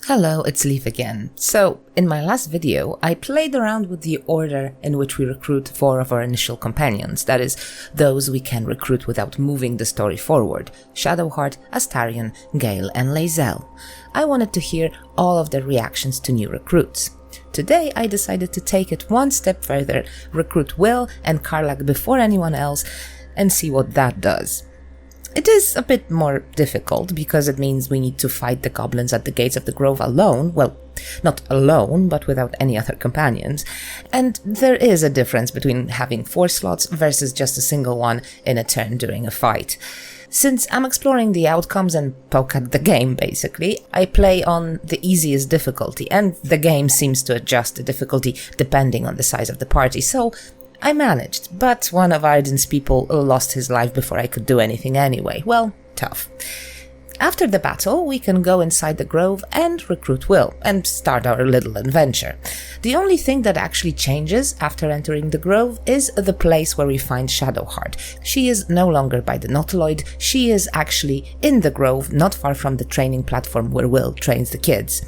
Hello, it's Leaf again. So, in my last video, I played around with the order in which we recruit 4 of our initial companions, that is, those we can recruit without moving the story forward: Shadowheart, Astarion, Gale and Lae'zel. I wanted to hear all of their reactions to new recruits. Today I decided to take it one step further, recruit Wyll and Karlach before anyone else, and see what that does. It is a bit more difficult because it means we need to fight the goblins at the gates of the grove alone, well, not alone, but without any other companions, and there is a difference between having 4 slots versus just a single one in a turn during a fight. Since I'm exploring the outcomes and poke at the game basically, I play on the easiest difficulty, and the game seems to adjust the difficulty depending on the size of the party, so I managed, but one of Arden's people lost his life before I could do anything anyway. Well, tough. After the battle, we can go inside the grove and recruit Wyll, and start our little adventure. The only thing that actually changes after entering the grove is the place where we find Shadowheart. She is no longer by the Nautiloid, she is actually in the grove, not far from the training platform where Wyll trains the kids.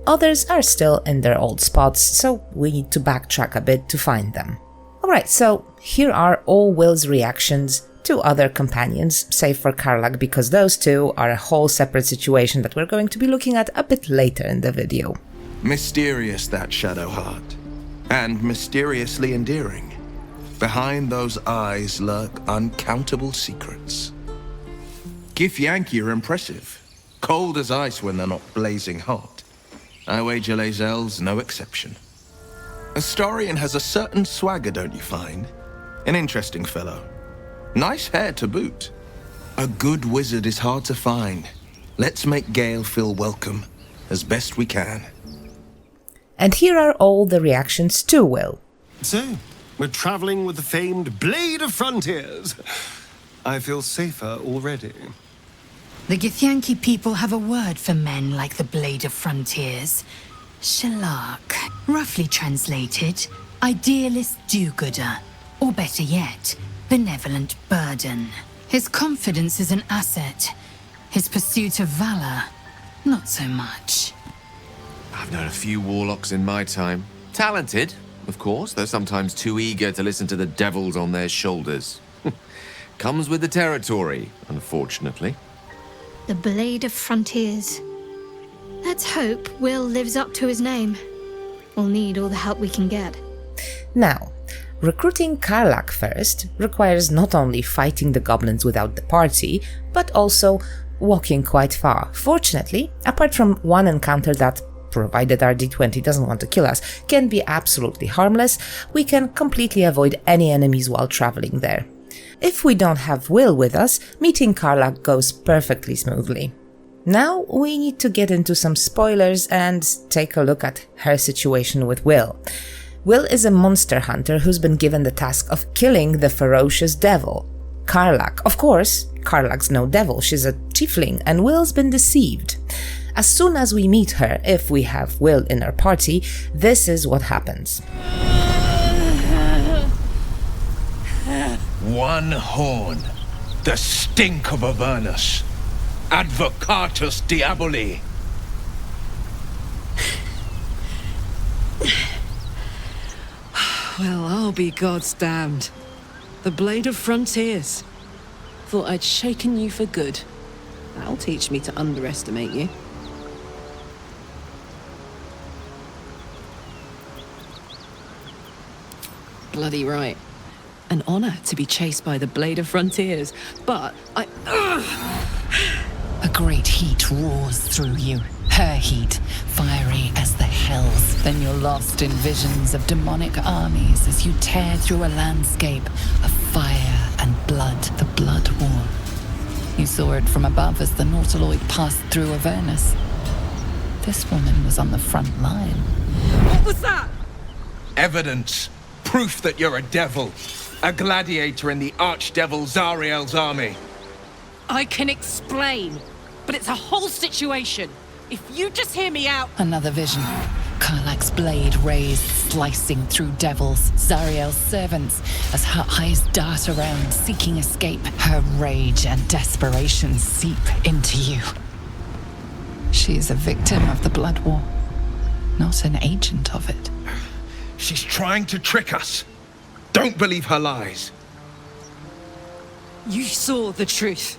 Others are still in their old spots, so we need to backtrack a bit to find them. Alright, so here are all Wyll's reactions to other companions, save for Karlach, because those two are a whole separate situation that we're going to be looking at a bit later in the video. Mysterious, that Shadowheart, and mysteriously endearing. Behind those eyes lurk uncountable secrets. Githyanki are impressive, cold as ice when they're not blazing hot. I wager Lae'zel's no exception. Astarion has a certain swagger, don't you find? An interesting fellow. Nice hair to boot. A good wizard is hard to find. Let's make Gale feel welcome, as best we can. And here are all the reactions to Wyll. So, we're traveling with the famed Blade of Frontiers. I feel safer already. The Githyanki people have a word for men like the Blade of Frontiers. Shalak. Roughly translated, idealist do-gooder. Or better yet, benevolent burden. His confidence is an asset. His pursuit of valor, not so much. I've known a few warlocks in my time. Talented, of course, though sometimes too eager to listen to the devils on their shoulders. Comes with the territory, unfortunately. The Blade of Frontiers. Let's hope Wyll lives up to his name. We'll need all the help we can get. Now, recruiting Karlach first requires not only fighting the goblins without the party, but also walking quite far. Fortunately, apart from one encounter that, provided our D20 doesn't want to kill us, can be absolutely harmless, we can completely avoid any enemies while traveling there. If we don't have Wyll with us, meeting Karlach goes perfectly smoothly. Now we need to get into some spoilers and take a look at her situation with Wyll. Wyll is a monster hunter who's been given the task of killing the ferocious devil. Karlach, of course, Karlach's no devil, she's a tiefling, and Wyll's been deceived. As soon as we meet her, if we have Wyll in our party, this is what happens. One horn, the stink of Avernus. Advocatus Diaboli. Well, I'll be God's damned. The Blade of Frontiers. Thought I'd shaken you for good. That'll teach me to underestimate you. Bloody right. An honor to be chased by the Blade of Frontiers, but A great heat roars through you. Her heat, fiery as the hells. Then you're lost in visions of demonic armies as you tear through a landscape of fire and blood, the Blood War. You saw it from above as the Nautiloid passed through Avernus. This woman was on the front line. what was that? Evidence. Proof that you're a devil. A gladiator in the archdevil Zariel's army. I can explain, but it's a whole situation. If you just hear me out... Another vision. Karlach's blade raised, slicing through devils, Zariel's servants, as her eyes dart around, seeking escape. Her rage and desperation seep into you. She is a victim of the Blood War, not an agent of it. She's trying to trick us. Don't believe her lies. You saw the truth.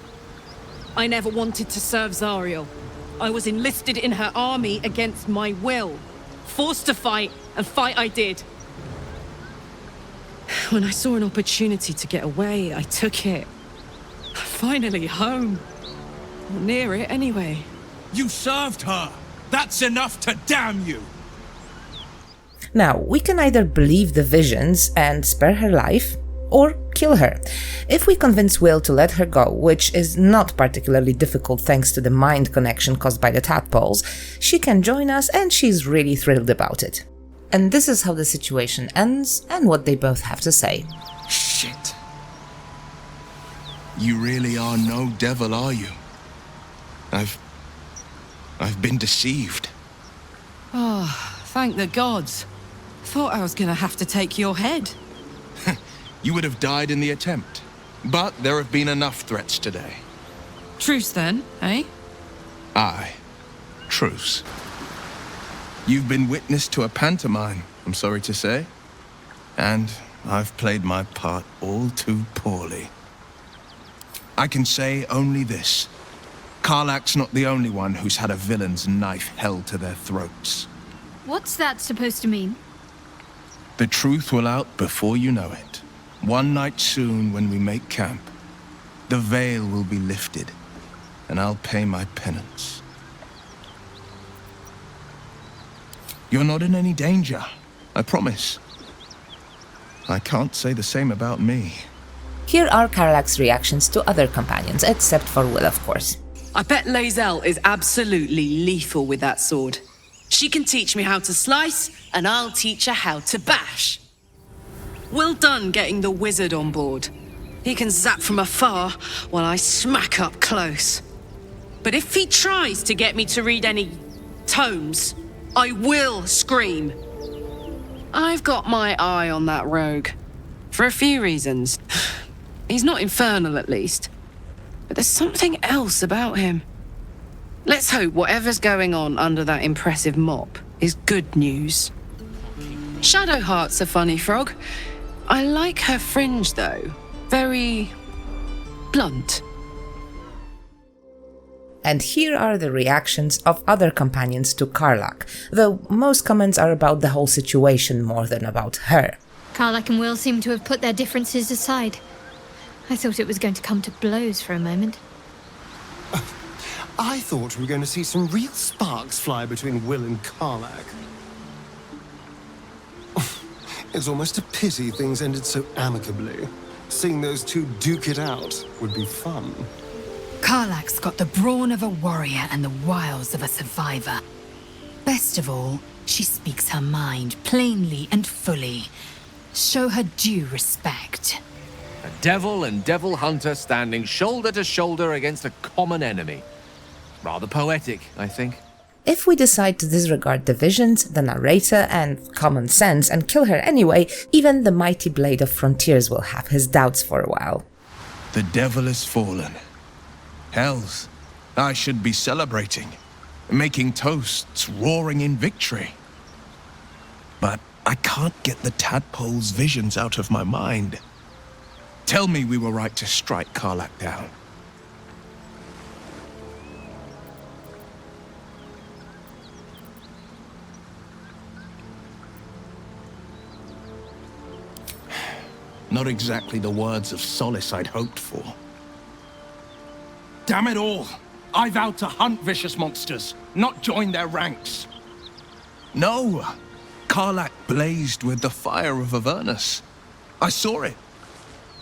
I never wanted to serve Zariel. I was enlisted in her army against my will. Forced to fight, and fight I did. When I saw an opportunity to get away, I took it. Finally home. Or near it, anyway. You served her! That's enough to damn you! Now, we can either believe the visions and spare her life, or kill her. If we convince Wyll to let her go, which is not particularly difficult thanks to the mind connection caused by the tadpoles, she can join us and she's really thrilled about it. And this is how the situation ends and what they both have to say. Shit. You really are no devil, are you? I've been deceived. Oh, thank the gods. Thought I was gonna have to take your head. You would have died in the attempt. But there have been enough threats today. Truce then, eh? Aye. Truce. You've been witness to a pantomime, I'm sorry to say. And I've played my part all too poorly. I can say only this. Karlach's not the only one who's had a villain's knife held to their throats. What's that supposed to mean? The truth will out before you know it. One night soon, when we make camp, the veil will be lifted, and I'll pay my penance. You're not in any danger, I promise. I can't say the same about me. Here are Karlach's reactions to other companions, except for Wyll, of course. I bet Lae'zel is absolutely lethal with that sword. She can teach me how to slice, and I'll teach her how to bash. Well done getting the wizard on board. He can zap from afar while I smack up close. But if he tries to get me to read any tomes, I will scream. I've got my eye on that rogue. For a few reasons. He's not infernal, at least. But there's something else about him. Let's hope whatever's going on under that impressive mop is good news. Shadowheart's a funny frog. I like her fringe, though. Very blunt. And here are the reactions of other companions to Karlach, though most comments are about the whole situation more than about her. Karlach and Wyll seem to have put their differences aside. I thought it was going to come to blows for a moment. I thought we were going to see some real sparks fly between Wyll and Karlach. It's almost a pity things ended so amicably. Seeing those two duke it out would be fun. Karlach's got the brawn of a warrior and the wiles of a survivor. Best of all, she speaks her mind plainly and fully. Show her due respect. A devil and devil hunter standing shoulder to shoulder against a common enemy. Rather poetic, I think. If we decide to disregard the visions, the narrator, and common sense and kill her anyway, even the mighty Blade of Frontiers will have his doubts for a while. The devil is fallen. Hells, I should be celebrating, making toasts, roaring in victory. But I can't get the tadpole's visions out of my mind. Tell me we were right to strike Karlach down. Not exactly the words of solace I'd hoped for. Damn it all! I vowed to hunt vicious monsters, not join their ranks. No! Karlach blazed with the fire of Avernus. I saw it.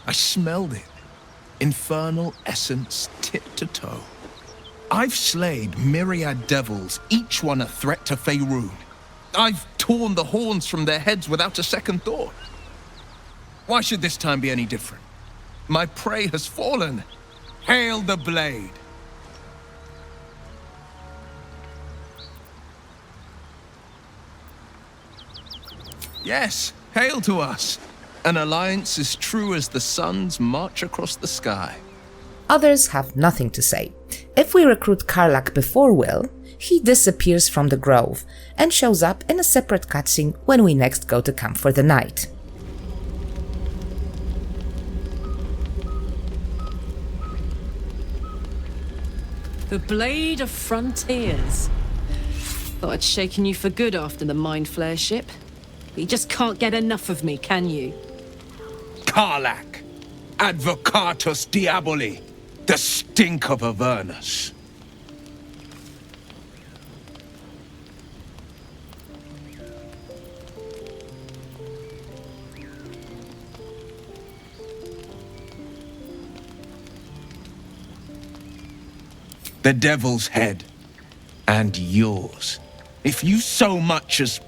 I smelled it. Infernal essence tip to toe. I've slayed myriad devils, each one a threat to Faerun. I've torn the horns from their heads without a second thought. Why should this time be any different? My prey has fallen. Hail the blade! Yes, hail to us. An alliance as true as the sun's march across the sky. Others have nothing to say. If we recruit Karlach before Wyll, he disappears from the grove and shows up in a separate cutscene when we next go to camp for the night. The Blade of Frontiers. Thought I'd shaken you for good after the Mind Flare ship. But you just can't get enough of me, can you? Karlach, Advocatus Diaboli, the stink of Avernus. The devil's head, and yours, if you so much as...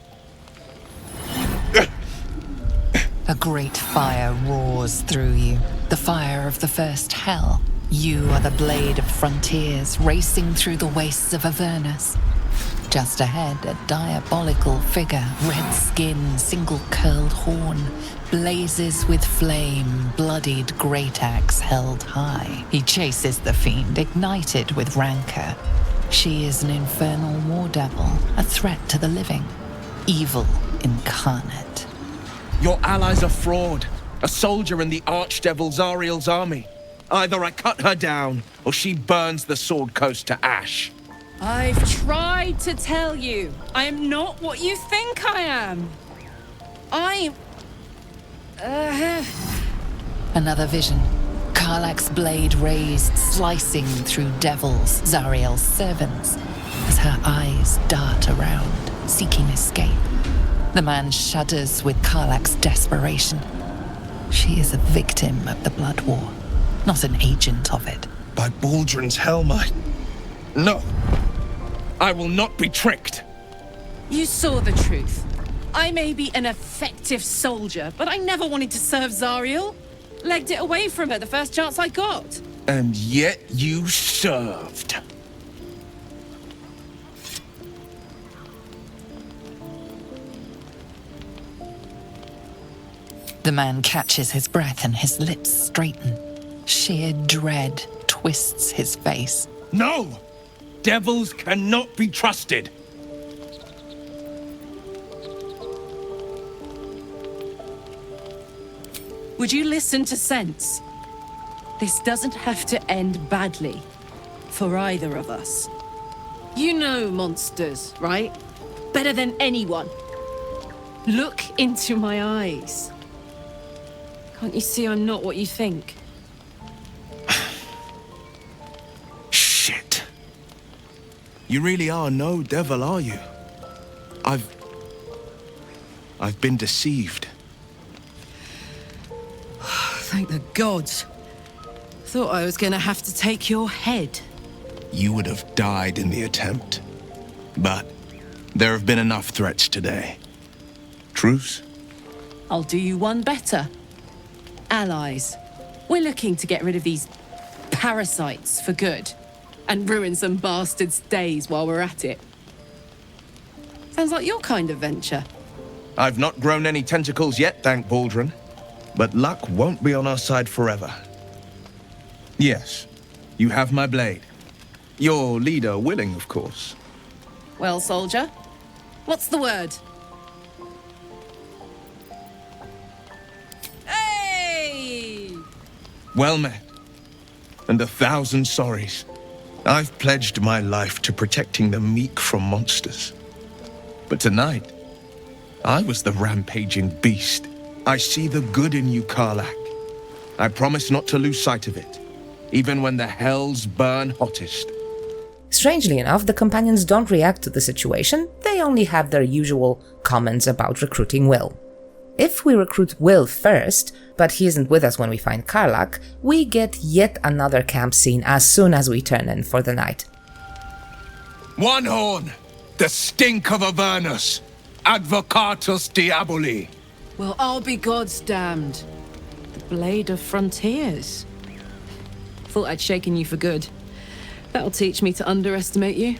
A great fire roars through you, the fire of the first hell. You are the Blade of Frontiers, racing through the wastes of Avernus. Just ahead, a diabolical figure, red skin, single-curled horn, blazes with flame, bloodied great axe held high. He chases the fiend, ignited with rancor. She is an infernal war devil, a threat to the living, evil incarnate. Your ally's a fraud, a soldier in the Archdevil Zariel's army. Either I cut her down, or she burns the Sword Coast to ash. I've tried to tell you, I am not what you think I am. I'm... Another vision. Karlach's blade raised, slicing through devils, Zariel's servants, as her eyes dart around, seeking escape. The man shudders with Karlach's desperation. She is a victim of the Blood War, not an agent of it. By Baldur's helm, No. I will not be tricked. You saw the truth. I may be an effective soldier, but I never wanted to serve Zariel. Legged it away from her the first chance I got. And yet you served. The man catches his breath and his lips straighten. Sheer dread twists his face. No! Devils cannot be trusted. Would you listen to sense? This doesn't have to end badly. For either of us. You know monsters, right? Better than anyone. Look into my eyes. Can't you see I'm not what you think? Shit. You really are no devil, are you? I've been deceived. Thank the gods. Thought I was gonna have to take your head. You would have died in the attempt. But there have been enough threats today. Truce? I'll do you one better. Allies. We're looking to get rid of these parasites for good. And ruin some bastards' days while we're at it. Sounds like your kind of venture. I've not grown any tentacles yet, thank Baldrin. But luck won't be on our side forever. Yes, you have my blade. Your leader willing, of course. Well, soldier, what's the word? Hey! Well met. And 1,000 sorries. I've pledged my life to protecting the meek from monsters. But tonight, I was the rampaging beast. I see the good in you, Karlach. I promise not to lose sight of it, even when the hells burn hottest. Strangely enough, the companions don't react to the situation, they only have their usual comments about recruiting Wyll. If we recruit Wyll first, but he isn't with us when we find Karlach, we get yet another camp scene as soon as we turn in for the night. One horn! The stink of Avernus! Advocatus Diaboli! Well, I'll be God's damned. The Blade of Frontiers. Thought I'd shaken you for good. That'll teach me to underestimate you.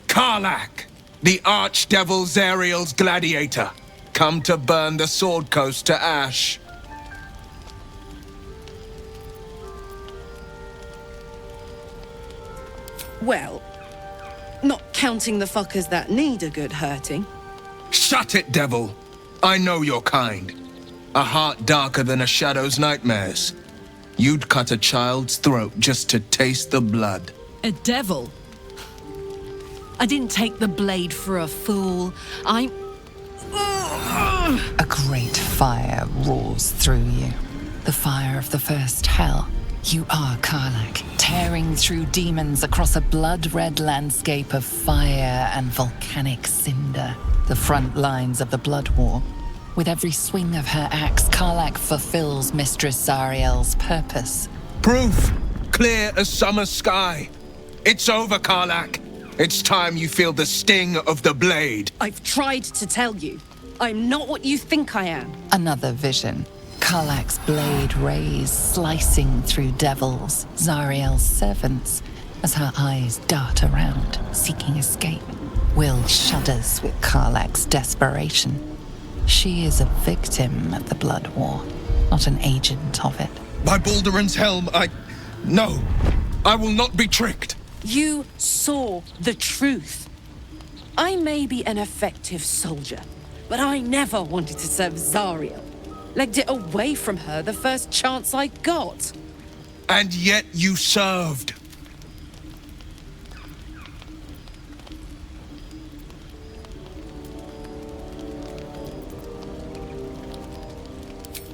Karlach, the Archdevil Zariel's gladiator, come to burn the Sword Coast to ash. Well, Not counting the fuckers that need a good hurting. Shut it, devil! I know your kind. A heart darker than a shadow's nightmares. You'd cut a child's throat just to taste the blood. A devil? I didn't take the blade for a fool. I'm... A great fire roars through you. The fire of the first hell. You are Karlach, tearing through demons across a blood-red landscape of fire and volcanic cinder. The front lines of the Blood War. With every swing of her axe, Karlach fulfills Mistress Zariel's purpose. Proof! Clear as summer sky. It's over, Karlach. It's time you feel the sting of the blade. I've tried to tell you. I'm not what you think I am. Another vision. Karlach's blade rays slicing through devils, Zariel's servants, as her eyes dart around, seeking escape. Wyll shudders with Karlach's desperation. She is a victim of the Blood War, not an agent of it. By Baldur'S helm, No, I will not be tricked. You saw the truth. I may be an effective soldier, but I never wanted to serve Zariel. Legged it away from her the first chance I got. And yet you served.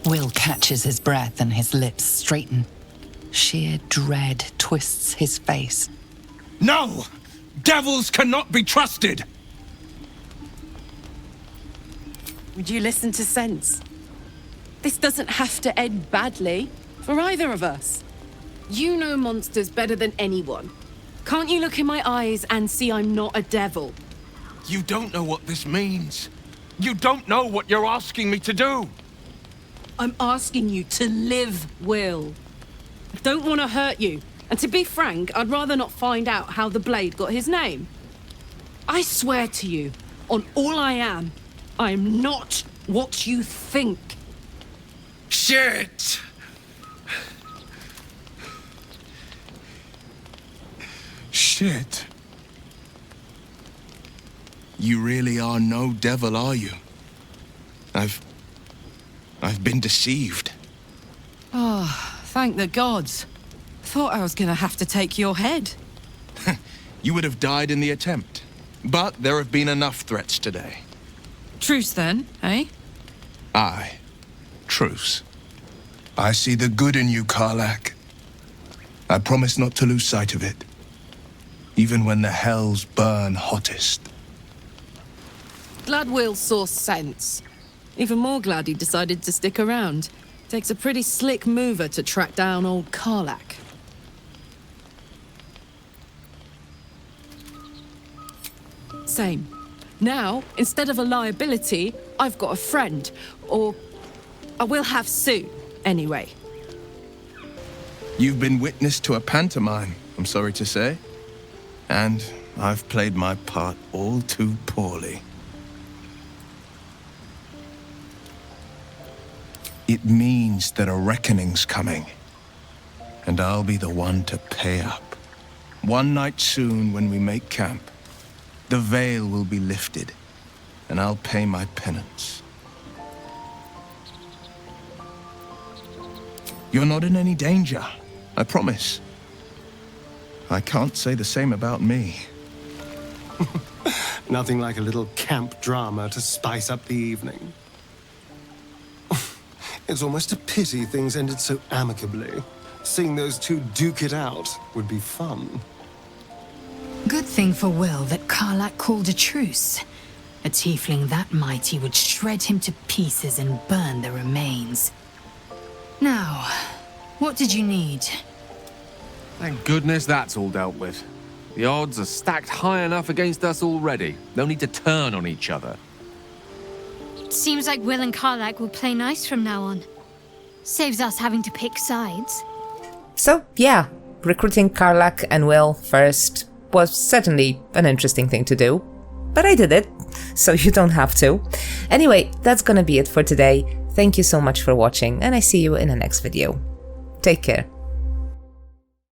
Wyll catches his breath and his lips straighten. Sheer dread twists his face. No! Devils cannot be trusted! Would you listen to sense? This doesn't have to end badly for either of us. You know monsters better than anyone. Can't you look in my eyes and see I'm not a devil? You don't know what this means. You don't know what you're asking me to do. I'm asking you to live, Wyll. I don't want to hurt you. And to be frank, I'd rather not find out how the blade got his name. I swear to you, on all I am not what you think. Shit! Shit. You really are no devil, are you? I've been deceived. Oh, thank the gods. Thought I was gonna have to take your head. You would have died in the attempt. But there have been enough threats today. Truce then, eh? Aye. Truce. I see the good in you, Karlach. I promise not to lose sight of it. Even when the hells burn hottest. Glad Wyll saw sense. Even more glad he decided to stick around. Takes a pretty slick mover to track down old Karlach. Same. Now, instead of a liability, I've got a friend. Or I will have soon, anyway. You've been witness to a pantomime, I'm sorry to say. And I've played my part all too poorly. It means that a reckoning's coming. And I'll be the one to pay up. One night soon, when we make camp, the veil will be lifted, and I'll pay my penance. You're not in any danger, I promise. I can't say the same about me. Nothing like a little camp drama to spice up the evening. It's almost a pity things ended so amicably. Seeing those two duke it out would be fun. Good thing for Wyll that Karlach called a truce. A tiefling that mighty would shred him to pieces and burn the remains. Now, what did you need? Thank goodness that's all dealt with. The odds are stacked high enough against us already. No need to turn on each other. Seems like Wyll and Karlach will play nice from now on. Saves us having to pick sides. So, yeah, recruiting Karlach and Wyll first was certainly an interesting thing to do. But I did it, so you don't have to. Anyway, that's gonna be it for today. Thank you so much for watching, and I see you in the next video. Take care.